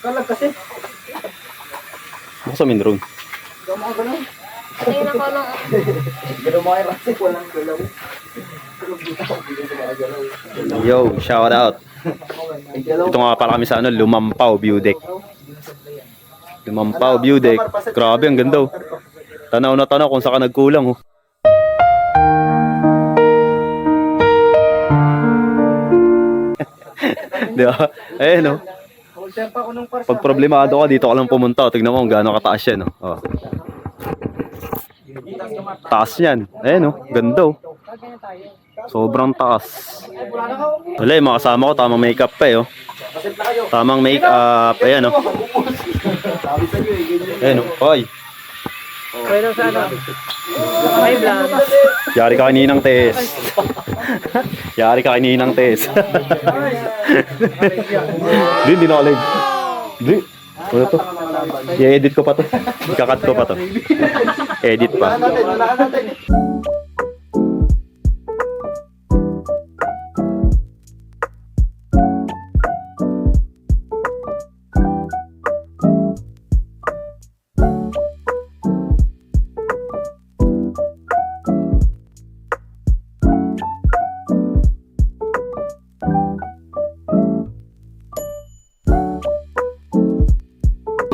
Kalag kasi. Baka sa main road. Tingnan ko lang. Pero mga kasi walang galaw. Yo, shout out. Ito nga pala kami sa ano, Lumampaw View Deck. Lumampaw View Deck. Grabe, ang ganda oh. Tanaw na tanaw kung saan ka nagkulang oh. Di ba? Ayan oh. Pag problemado ka, dito ka lang pumunta. Tignan mo kung gaano kataas yan. Oh. Taas yan. Ayan oh. Ganda oh. Sobrang taas. Wala yung mga kasama ko. Tamang makeup pa eh oh. Tamang makeup. Ayan oh. Ayan oh. Hoy. Pero sana. May vlog. Yari ka kaninang test. Yari ka kaninang test. Hindi na kalig. Hindi. Ano to? I-edit ko pa to. Ikakat ko pa to. Edit pa.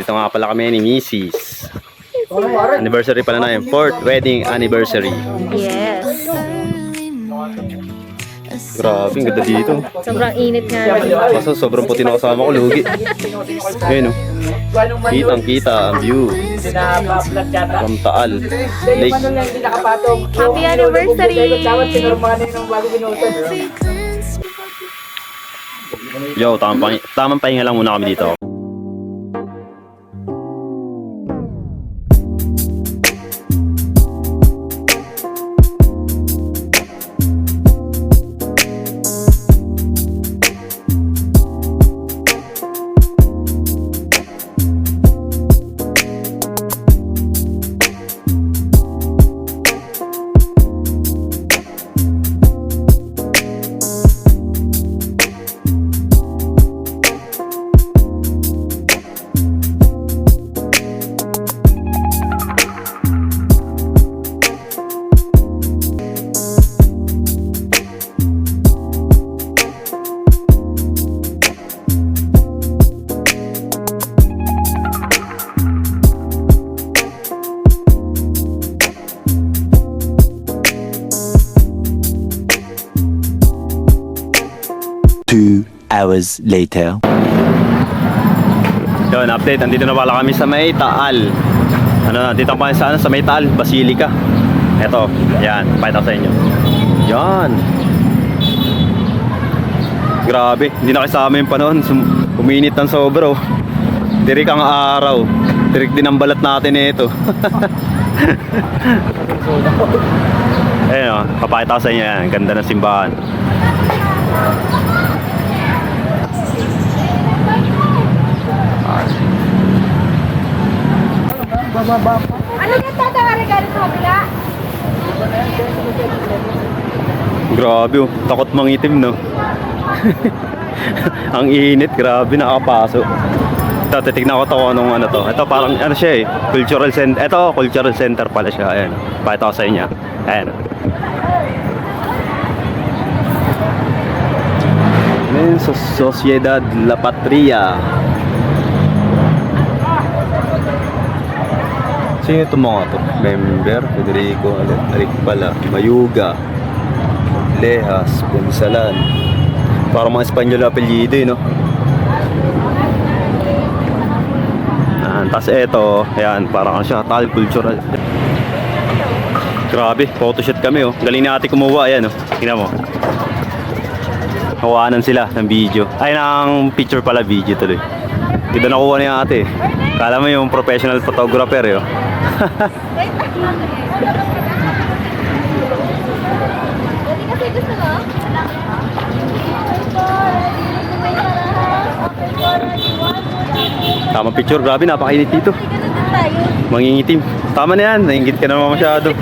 Dito nga pala kami ni Mrs. Anniversary pala na yung 4th wedding anniversary. Yes. Grabe, ang ganda dito. Sobrang init nga rin. Kaso sobrang puti na kasama ko, lugi. Ayun o. Kitang kita ang view. From Taal Lake. Happy anniversary! Yo, tamang pahinga lang muna kami dito. Hours later. Yun, update. Nandito na pala kami sa May Taal. Ano na, dito pa sa May Taal, Basilica. Eto, yan, pakita ko sa inyo. Yan. Grabe, hindi na kasama yung panahon. Uminit ng sobra oh. Tirik ang araw. Tirik din ang balat natin ito. Ayun oh, papakita ko sa inyo yan. Ganda ng simbahan. Ano yung tatawari ka sa kabila? Grabe oh, takot mangitim no. Ang init, grabe, nakakapaso. Ito, titignan ko to kung anong ano to. Ito parang ano siya eh, cultural center. Ito, cultural center pala siya. Ayan, pakita ko sa inyo. Ayan. Ayan, Sociedad La Patria. Sino itong mga to? Member, Federico, Alec pala, Mayuga, Lehas, Punsalan. Parang mga Espanyol na apelyido eh, no? Tapos eto, ayan, parang ano siya, tal cultural. Grabe, photoshoot kami oh. Galing na ate kumuha, ayan oh. Tingnan mo. Hawanan sila ng video. Ay, ng picture pala, video tuloy. Dito nakuha ni ate. Kala mo yung professional photographer eh oh. Tama picture, grabe, napakainit dito. Mangingitim. Tama na yan, nainggit ka naman masyado.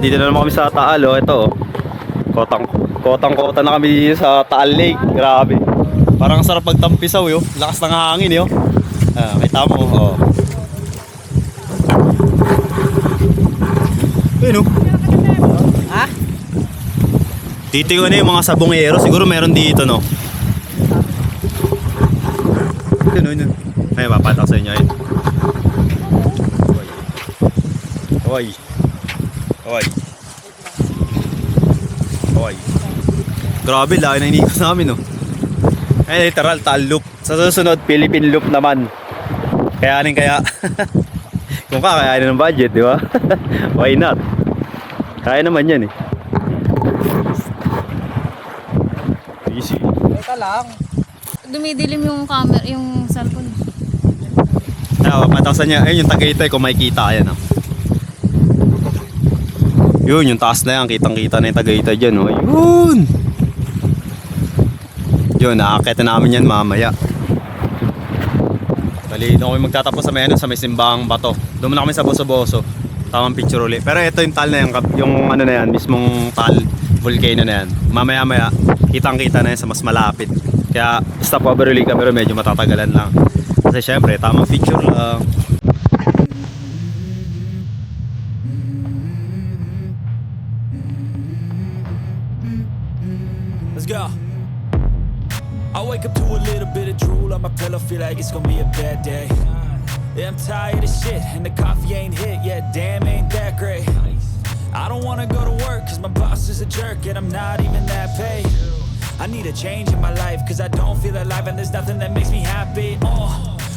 Dito na naman kami sa Taal oh. Ito oh. Kotang-kota na kami dito sa Taal Lake. Grabe. Parang sarap magtampisaw yo. Lakas ng hangin yo. Kita mo oh. Ayun oh. Ha? Dito yung ano yung mga sabongero. Siguro meron dito no. Ayun. Ay, papatang sa inyo ayun. Oy. Oy. Grabe, laki na inikot namin, no? Ay, literal, Taal Loop. Sa susunod, Philippine Loop naman. Kayanin kaya. Kung kakayanin ng budget, di ba? Why not? Kaya naman yan, eh. Easy. Ito lang. Dumidilim yung camera, yung cellphone. Matasan niya. Ayun yung Tagaytay, kung makikita, ayan, oh. Yun, yung taas na yan, kitang-kita na yung Tagaytay dyan, oh. Yun! Yun, nakakita namin yan mamaya. Bali, doon kami magtatapos sa may simbang bato. Doon muna kami sa Boso-Boso. Tamang picture ulit. Pero ito yung Taal na yan, yung ano na yan, mismong Taal volcano na yan. Mamaya-maya, kitang-kita na yan sa mas malapit. Kaya, stop over ulit ka, pero medyo matatagalan lang. Kasi syempre, tamang picture lang. Let's go. I wake up to a little bit of drool on my pillow, feel like it's gonna be a bad day. Yeah, I'm tired of shit, and the coffee ain't hit yet, damn, ain't that great. I don't wanna go to work, cause my boss is a jerk, and I'm not even that paid. I need a change in my life, cause I don't feel alive, and there's nothing that makes me happy.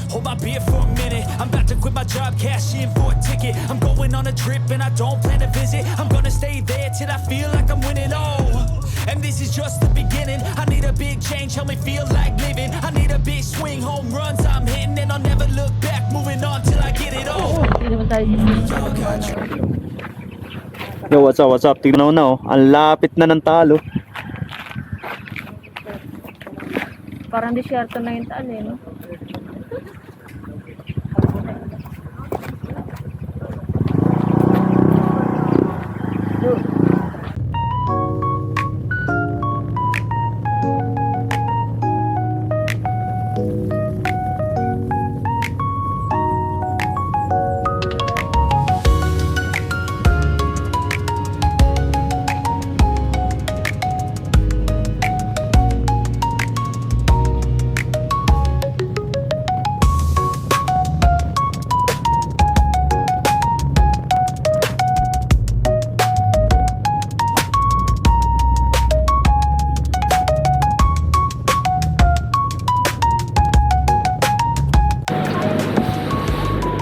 Hold my beer for a minute, I'm about to quit my job, cash in for a ticket. I'm going on a trip, and I don't plan to visit. I'm gonna stay there till I feel like I'm winning, and this is just the beginning. I need a big change, help me feel like living. I need a big swing, home runs I'm hitting, and I'll never look back, moving on till I get it all. Yo, what's up? Tignan mo na oh. Ang lapit na ng Taal oh. Parang disyerto na yung Taal eh, no?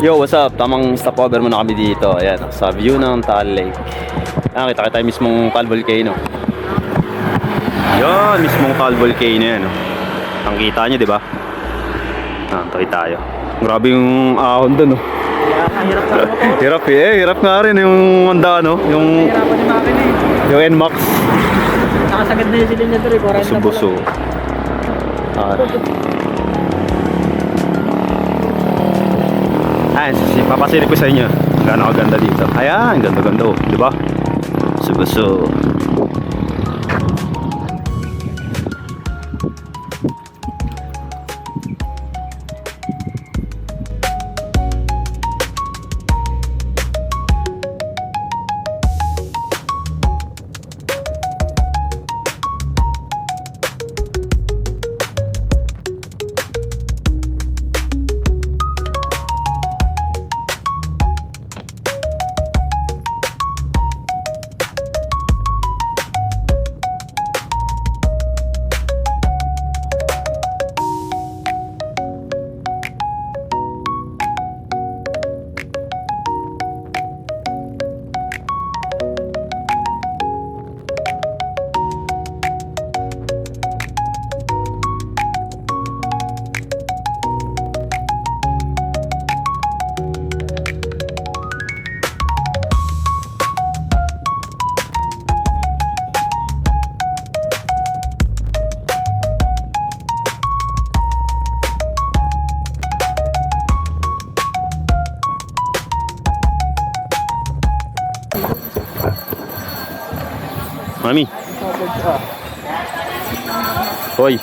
Yo, what's up? Tamang stopover muna kami dito. Ayan, sa view ng Taal Lake. Ayan, kita tayo mismong Taal Volcano. Yan, mismong Taal Volcano yan. Ang kita nyo, di ba? Tayo tayo. Grabe yung ahon doon. Hirap sa motor. Hirap eh, hirap nga rin yung Honda, no? Yung Hirapan ni makina eh. yung NMAX. Nakasagad na yung cylinder eh. 40 na Buso-buso. Ayan, papasilip ko sa inyo. Gano'ng kaganda dito. Ayan, ganda-ganda oh. Di ba? Buso-buso. Mami. Hoy.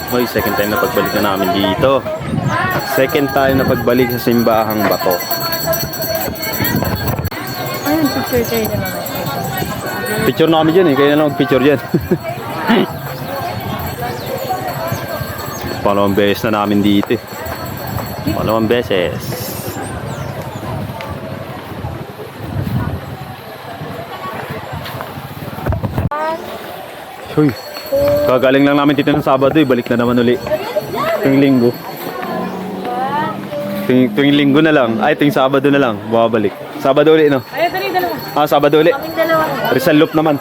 Hoy, second time na pagbalik na namin dito. Second time na pagbalik sa Simbahang Bato. Ayun, picture kayo na naman. Picture na kami dyan eh, kaya na lang mag-picture dyan. Pangalawang beses na namin dito eh. Pangalawang beses. Uy, kagaling lang namin dito ng Sabado eh, balik na naman uli. Tuwing linggo. Tuwing linggo na lang, ay tuwing Sabado na lang, babalik. Sabado uli no? Ayun, dali, dalawa. Sabado uli. Kaming dalawa. Rizal Loop naman.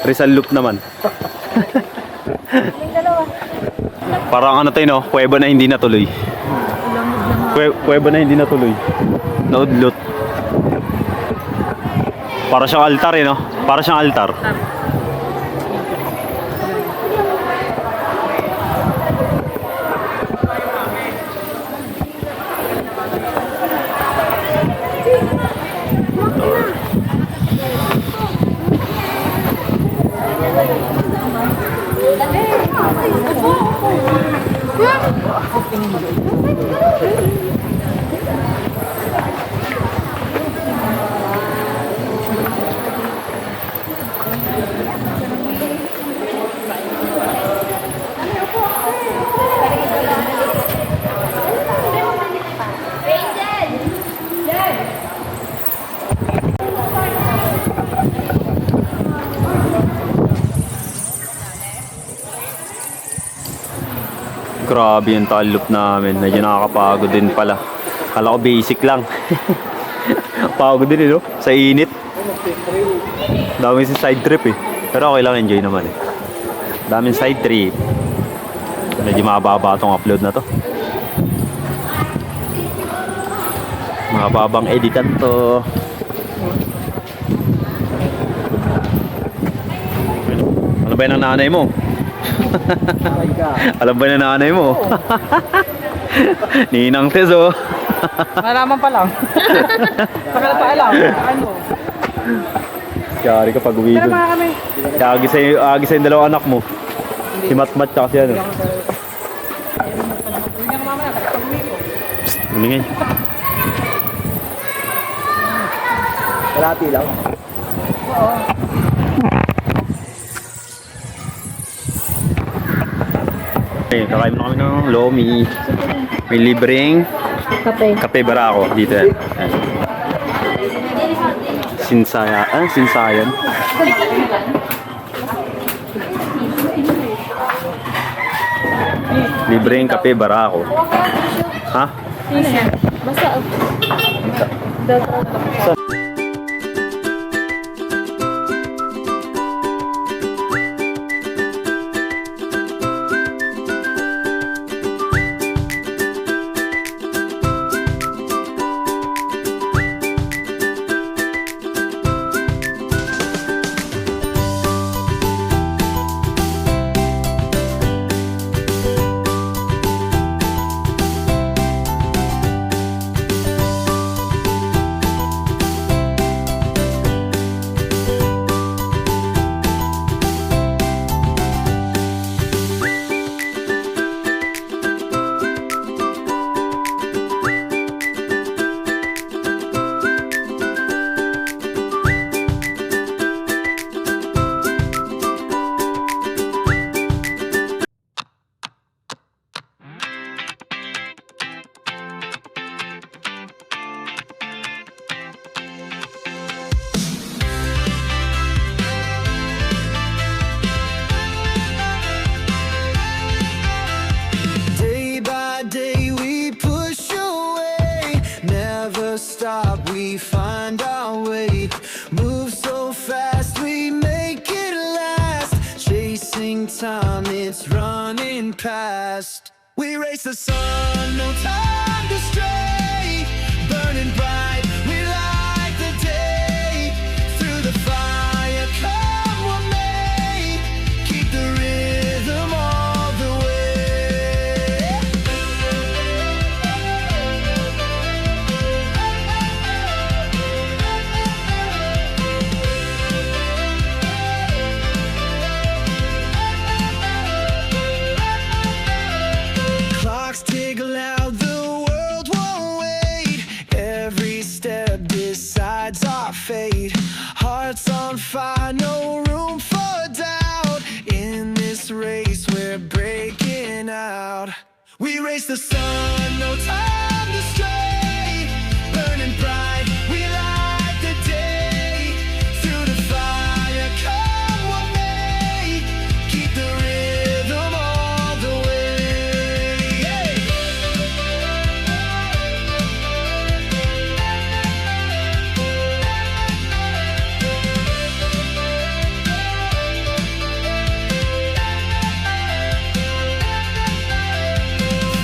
Rizal Loop naman. Kaming dalawa. Parang ano tayo no, kuweba na hindi natuloy. Kuweba na hindi natuloy. Naudlot. Para siyang altar eh no? Para siyang altar. Grabe yung Taal Loop namin. Medyo nakakapagod din pala. Kala ko basic lang. Pagod din no? Sa init. Dami sa side trip eh. Pero okay lang, enjoy naman eh. Daming side trip. Medyo mababa itong upload na to. Mababang editan to. Ano ba yun ang nanay mo? Alam ba na nanay mo? Ninang Tezo. Malaman pa lang. Baka na pa alam. Ano? Kaya ka pag uwi Tara doon. mga kami. Agi sa yung dalawang anak mo. Si Matmat tsaka si ano. Uwi na ka mamaya. Pag uwi ko. Umingay. Kalati lang. Okay, kakain mo na kami ng lomi. May libreng Kape. kape barako dito yan. Ayan. Sinsayan. Libreng kape barako. Ha? Basta. Day by day we push away, never stop, we find our way. Move so fast, we make it last. Chasing time, it's running past. We race the sun, no time to stray. Burning bright, we light the day. Through the fire, come what may. Keep the rhythm all the way. Clocks tick loud, the world won't wait. Every step decides our fate. Hearts on fire, no room for doubt. In this race, we're breaking out. We race the sun, no time to stray. Burning bright, we light the day. Through the fire, come what may. Keep the rhythm all the way.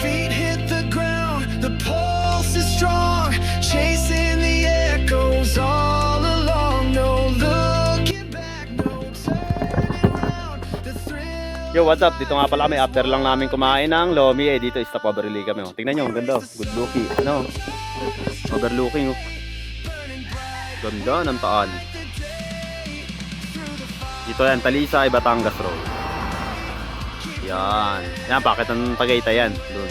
Feet hit the ground, the pulse is strong. Chasing the echoes all along. No looking back, no turning around. The thrill. Yo, what's up? Dito nga pala kami. After lang namin kumain ng lomi dito stop overlooking kami. Oh. Tingnan nyo, ang ganda. Good looking. Ano? Overlooking. Oh. Ganda ng taan. Dito yan, Talisay, Batangas Road. Yan. Yan, bakit ang Tagaytay yan? Doon.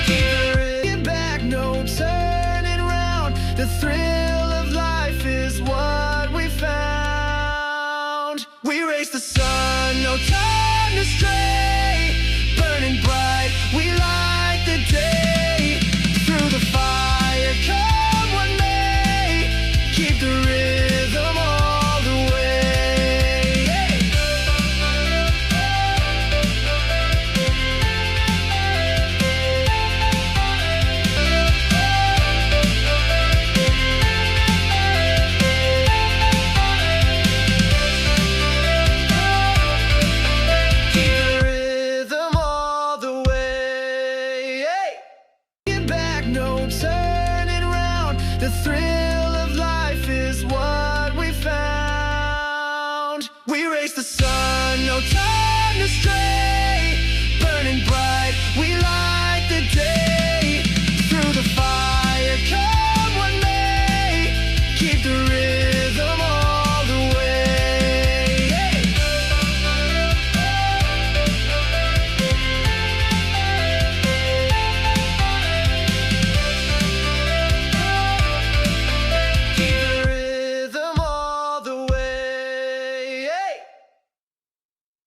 Keep back, no turning round. The thrill of life is what we found. We race the sun, no time to stray. Burning bright, we light the day. Through the fire, come what may. Keep the rhythm all the way. Keep the rhythm all the way. no time to stray.